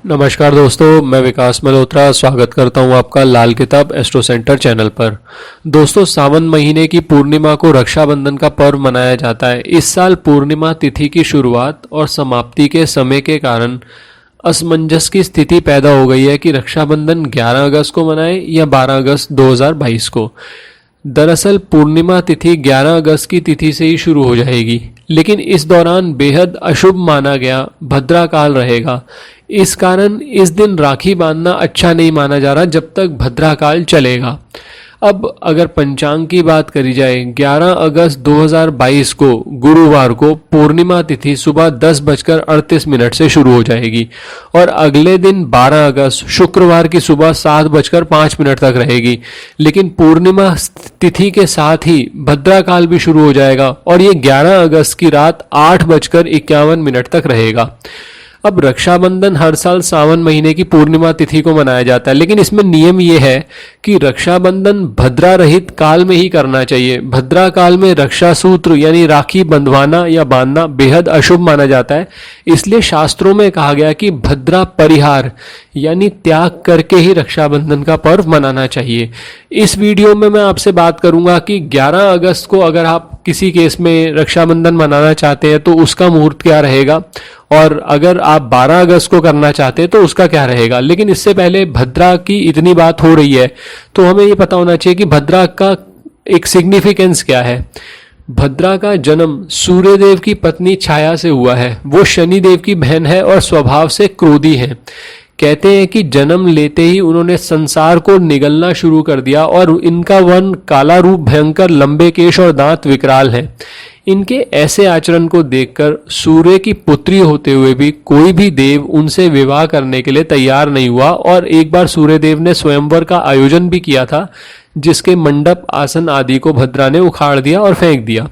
नमस्कार दोस्तों, मैं विकास मल्होत्रा स्वागत करता हूं आपका लाल किताब एस्ट्रो सेंटर चैनल पर। दोस्तों, सावन महीने की पूर्णिमा को रक्षाबंधन का पर्व मनाया जाता है। इस साल पूर्णिमा तिथि की शुरुआत और समाप्ति के समय के कारण असमंजस की स्थिति पैदा हो गई है कि रक्षाबंधन 11 अगस्त को मनाएं या 12 अगस्त 2022 को। दरअसल पूर्णिमा तिथि 11 अगस्त की तिथि से ही शुरू हो जाएगी, लेकिन इस दौरान बेहद अशुभ माना गया भद्रा काल रहेगा। इस कारण इस दिन राखी बांधना अच्छा नहीं माना जा रहा जब तक भद्रा काल चलेगा। अब अगर पंचांग की बात करी जाए, 11 अगस्त 2022 को गुरुवार को पूर्णिमा तिथि सुबह 10:38 से शुरू हो जाएगी और अगले दिन 12 अगस्त शुक्रवार की सुबह 7:05 तक रहेगी। लेकिन पूर्णिमा तिथि के साथ ही भद्रा काल भी शुरू हो जाएगा और ये 11 अगस्त की रात 8:51 तक रहेगा। अब रक्षाबंधन हर साल सावन महीने की पूर्णिमा तिथि को मनाया जाता है, लेकिन इसमें नियम यह है कि रक्षाबंधन भद्रा रहित काल में ही करना चाहिए। भद्रा काल में रक्षा सूत्र यानी राखी बंधवाना या बांधना बेहद अशुभ माना जाता है। इसलिए शास्त्रों में कहा गया कि भद्रा परिहार यानी त्याग करके ही रक्षाबंधन का पर्व मनाना चाहिए। इस वीडियो में मैं आपसे बात करूंगा कि 11 अगस्त को अगर आप किसी केस में रक्षाबंधन मनाना चाहते हैं तो उसका मुहूर्त क्या रहेगा, और अगर आप 12 अगस्त को करना चाहते हैं तो उसका क्या रहेगा। लेकिन इससे पहले भद्रा की इतनी बात हो रही है तो हमें ये पता होना चाहिए कि भद्रा का एक सिग्निफिकेंस क्या है। भद्रा का जन्म सूर्यदेव की पत्नी छाया से हुआ है। वो शनिदेव की बहन है और स्वभाव से क्रोधी है। कहते हैं कि जन्म लेते ही उन्होंने संसार को निगलना शुरू कर दिया और इनका वन काला रूप भयंकर, लंबे केश और दांत विकराल हैं। इनके ऐसे आचरण को देखकर सूर्य की पुत्री होते हुए भी कोई भी देव उनसे विवाह करने के लिए तैयार नहीं हुआ और एक बार सूर्यदेव ने स्वयंवर का आयोजन भी किया था, जिसके मंडप, आसन आदि को भद्रा ने उखाड़ दिया और फेंक दिया।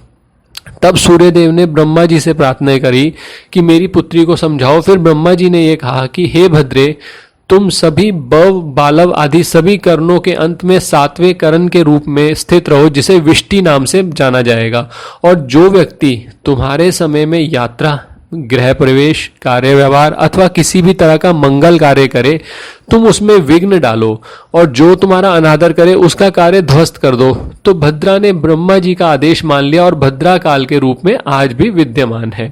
तब सूर्यदेव ने ब्रह्मा जी से प्रार्थना करी कि मेरी पुत्री को समझाओ। फिर ब्रह्मा जी ने यह कहा कि हे भद्रे, तुम सभी बव, बालव आदि सभी कर्णों के अंत में 7वें कर्ण के रूप में स्थित रहो, जिसे विष्टि नाम से जाना जाएगा। और जो व्यक्ति तुम्हारे समय में यात्रा, गृह प्रवेश, कार्य व्यवहार अथवा किसी भी तरह का मंगल कार्य करे, तुम उसमें विघ्न डालो और जो तुम्हारा अनादर करे उसका कार्य ध्वस्त कर दो। तो भद्रा ने ब्रह्मा जी का आदेश मान लिया और भद्रा काल के रूप में आज भी विद्यमान है।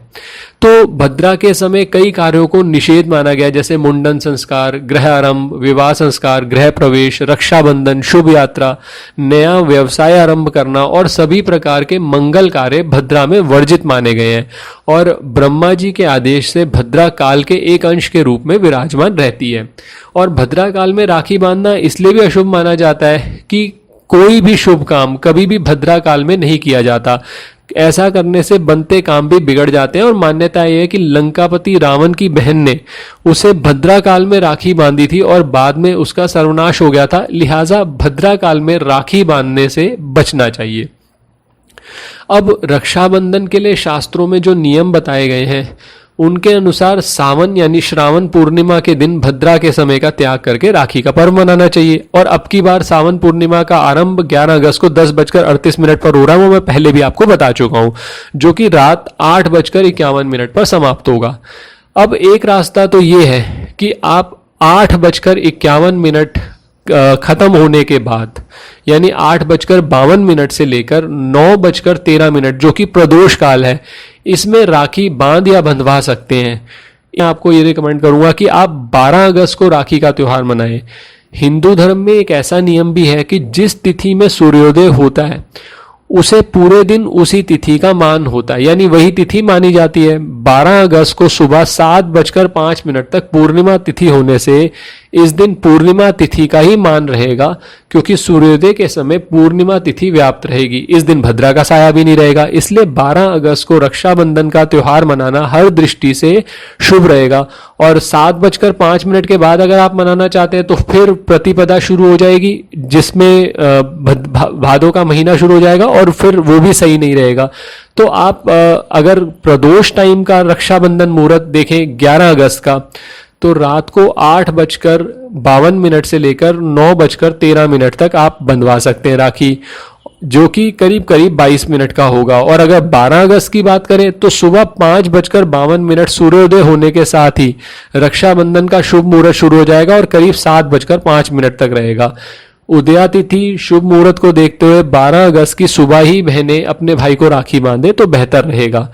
तो भद्रा के समय कई कार्यों को निषेध माना गया, जैसे मुंडन संस्कार, गृह आरंभ, विवाह संस्कार, गृह प्रवेश, रक्षाबंधन, शुभ यात्रा, नया व्यवसाय आरंभ करना और सभी प्रकार के मंगल कार्य भद्रा में वर्जित माने गए हैं और ब्रह्मा जी के आदेश से भद्रा काल के एक अंश के रूप में विराजमान रहती है। और भद्रा काल में राखी बांधना इसलिए भी अशुभ माना जाता है कि कोई भी शुभ काम कभी भी भद्रा काल में नहीं किया जाता। ऐसा करने से बनते काम भी बिगड़ जाते हैं और मान्यता यह है कि लंकापति रावण की बहन ने उसे भद्रा काल में राखी बांधी थी और बाद में उसका सर्वनाश हो गया था। लिहाजा भद्रा काल में राखी बांधने से बचना चाहिए। अब रक्षाबंधन के लिए शास्त्रों में जो नियम बताए गए हैं उनके अनुसार सावन यानी श्रावण पूर्णिमा के दिन भद्रा के समय का त्याग करके राखी का पर्व मनाना चाहिए। और अब की बार सावन पूर्णिमा का आरंभ 11 अगस्त को 10:38 पर हो रहा है, वो मैं पहले भी आपको बता चुका हूं, जो कि रात 8:51 पर समाप्त होगा। अब एक रास्ता तो ये है कि आप 8:51 खत्म होने के बाद यानी 8:52 से लेकर 9:13 जो कि प्रदोष काल है, इसमें राखी बांध या बंधवा सकते हैं। मैं आपको ये रिकमेंड करूंगा कि आप 12 अगस्त को राखी का त्यौहार मनाएं। हिंदू धर्म में एक ऐसा नियम भी है कि जिस तिथि में सूर्योदय होता है उसे पूरे दिन उसी तिथि का मान होता है, यानी वही तिथि मानी जाती है। 12 अगस्त को सुबह 7:05 तक पूर्णिमा तिथि होने से इस दिन पूर्णिमा तिथि का ही मान रहेगा, क्योंकि सूर्योदय के समय पूर्णिमा तिथि व्याप्त रहेगी। इस दिन भद्रा का साया भी नहीं रहेगा। इसलिए 12 अगस्त को रक्षाबंधन का त्यौहार मनाना हर दृष्टि से शुभ रहेगा। और 7:05 के बाद अगर आप मनाना चाहते हैं तो फिर प्रतिपदा शुरू हो जाएगी, जिसमें भादों का महीना शुरू हो जाएगा और फिर वो भी सही नहीं रहेगा। तो आप अगर प्रदोष टाइम का रक्षाबंधन मुहूर्त देखें 11 अगस्त का, तो रात को 8:52 से लेकर 9:13 तक आप बंधवा सकते हैं राखी। जो कि करीब करीब 22 मिनट का होगा। और अगर 12 अगस्त की बात करें तो सुबह 5:52 सूर्योदय होने के साथ ही रक्षाबंधन का शुभ मुहूर्त शुरू हो जाएगा और करीब 7:05 तक रहेगा। उदया तिथि शुभ मुहूर्त को देखते हुए 12 अगस्त की सुबह ही बहनें अपने भाई को राखी बांधे तो बेहतर रहेगा।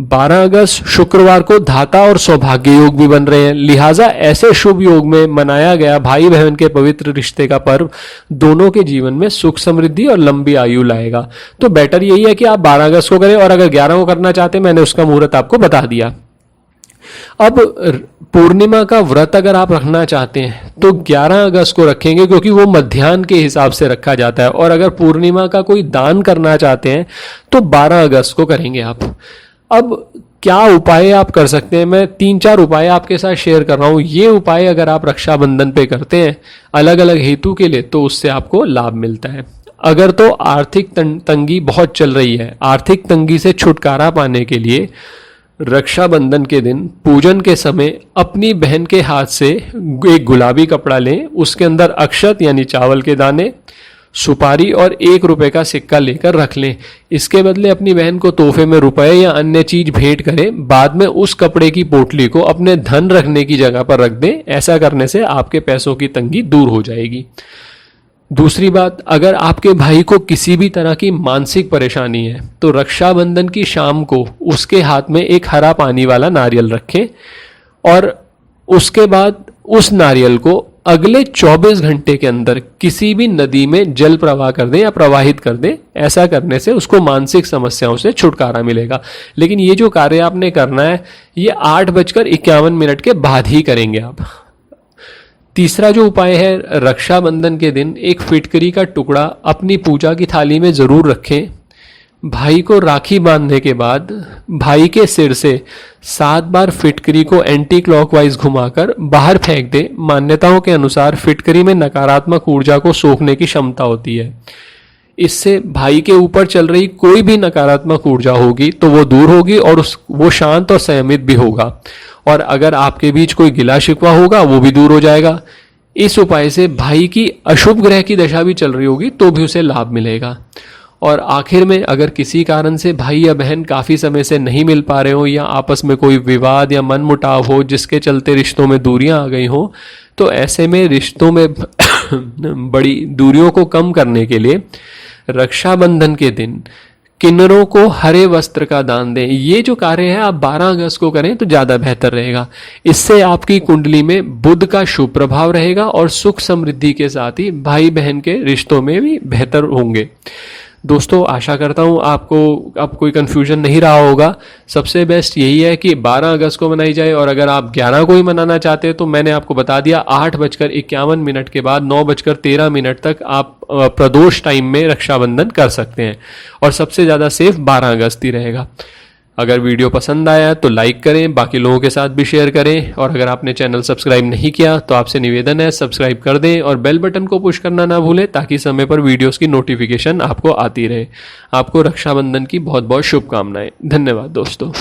12 अगस्त शुक्रवार को धाता और सौभाग्य योग भी बन रहे हैं, लिहाजा ऐसे शुभ योग में मनाया गया भाई बहन के पवित्र रिश्ते का पर्व दोनों के जीवन में सुख समृद्धि और लंबी आयु लाएगा। तो बेटर यही है कि आप 12 अगस्त को करें, और अगर 11 को करना चाहते हैं, मैंने उसका मुहूर्त आपको बता दिया। अब पूर्णिमा का व्रत अगर आप रखना चाहते हैं तो 11 अगस्त को रखेंगे, क्योंकि वो मध्याह्न के हिसाब से रखा जाता है। और अगर पूर्णिमा का कोई दान करना चाहते हैं तो 12 अगस्त को करेंगे आप। अब क्या उपाय आप कर सकते हैं, मैं 3-4 उपाय आपके साथ शेयर कर रहा हूं। ये उपाय अगर आप रक्षाबंधन पे करते हैं अलग अलग हेतु के लिए तो उससे आपको लाभ मिलता है। अगर तो आर्थिक तंगी बहुत चल रही है, आर्थिक तंगी से छुटकारा पाने के लिए रक्षाबंधन के दिन पूजन के समय अपनी बहन के हाथ से एक गुलाबी कपड़ा लें, उसके अंदर अक्षत यानी चावल के दाने, सुपारी और 1 रुपए का सिक्का लेकर रख लें। इसके बदले अपनी बहन को तोहफे में रुपए या अन्य चीज भेंट करें। बाद में उस कपड़े की पोटली को अपने धन रखने की जगह पर रख दें। ऐसा करने से आपके पैसों की तंगी दूर हो जाएगी। दूसरी बात, अगर आपके भाई को किसी भी तरह की मानसिक परेशानी है तो रक्षाबंधन की शाम को उसके हाथ में एक हरा पानी वाला नारियल रखें और उसके बाद उस नारियल को अगले 24 घंटे के अंदर किसी भी नदी में जल प्रवाह कर दें या प्रवाहित कर दें। ऐसा करने से उसको मानसिक समस्याओं से छुटकारा मिलेगा। लेकिन ये जो कार्य आपने करना है ये 8:51 के बाद ही करेंगे आप। तीसरा जो उपाय है, रक्षाबंधन के दिन एक फिटकरी का टुकड़ा अपनी पूजा की थाली में जरूर रखें। भाई को राखी बांधने के बाद भाई के सिर से 7 बार फिटकरी को एंटी क्लॉकवाइज घुमाकर बाहर फेंक दे। मान्यताओं के अनुसार फिटकरी में नकारात्मक ऊर्जा को सोखने की क्षमता होती है। इससे भाई के ऊपर चल रही कोई भी नकारात्मक ऊर्जा होगी तो वो दूर होगी और वो शांत और संयमित भी होगा। और अगर आपके बीच कोई गिला शिकवा होगा वो भी दूर हो जाएगा। इस उपाय से भाई की अशुभ ग्रह की दशा भी चल रही होगी तो भी उसे लाभ मिलेगा। और आखिर में, अगर किसी कारण से भाई या बहन काफ़ी समय से नहीं मिल पा रहे हो या आपस में कोई विवाद या मनमुटाव हो जिसके चलते रिश्तों में दूरियां आ गई हो, तो ऐसे में रिश्तों में बड़ी दूरियों को कम करने के लिए रक्षाबंधन के दिन किन्नरों को हरे वस्त्र का दान दें। ये जो कार्य है आप 12 अगस्त को करें तो ज़्यादा बेहतर रहेगा। इससे आपकी कुंडली में बुध का शुभ प्रभाव रहेगा और सुख समृद्धि के साथ ही भाई बहन के रिश्तों में भी बेहतर होंगे। दोस्तों, आशा करता हूँ आपको अब कोई कन्फ्यूजन नहीं रहा होगा। सबसे बेस्ट यही है कि 12 अगस्त को मनाई जाए, और अगर आप 11 को ही मनाना चाहते हैं तो मैंने आपको बता दिया 8:51 के बाद 9:13 तक आप प्रदोष टाइम में रक्षाबंधन कर सकते हैं, और सबसे ज़्यादा सेफ 12 अगस्त ही रहेगा। अगर वीडियो पसंद आया तो लाइक करें, बाकी लोगों के साथ भी शेयर करें, और अगर आपने चैनल सब्सक्राइब नहीं किया तो आपसे निवेदन है सब्सक्राइब कर दें और बेल बटन को पुश करना ना भूलें ताकि समय पर वीडियोस की नोटिफिकेशन आपको आती रहे। आपको रक्षाबंधन की बहुत बहुत शुभकामनाएं। धन्यवाद दोस्तों।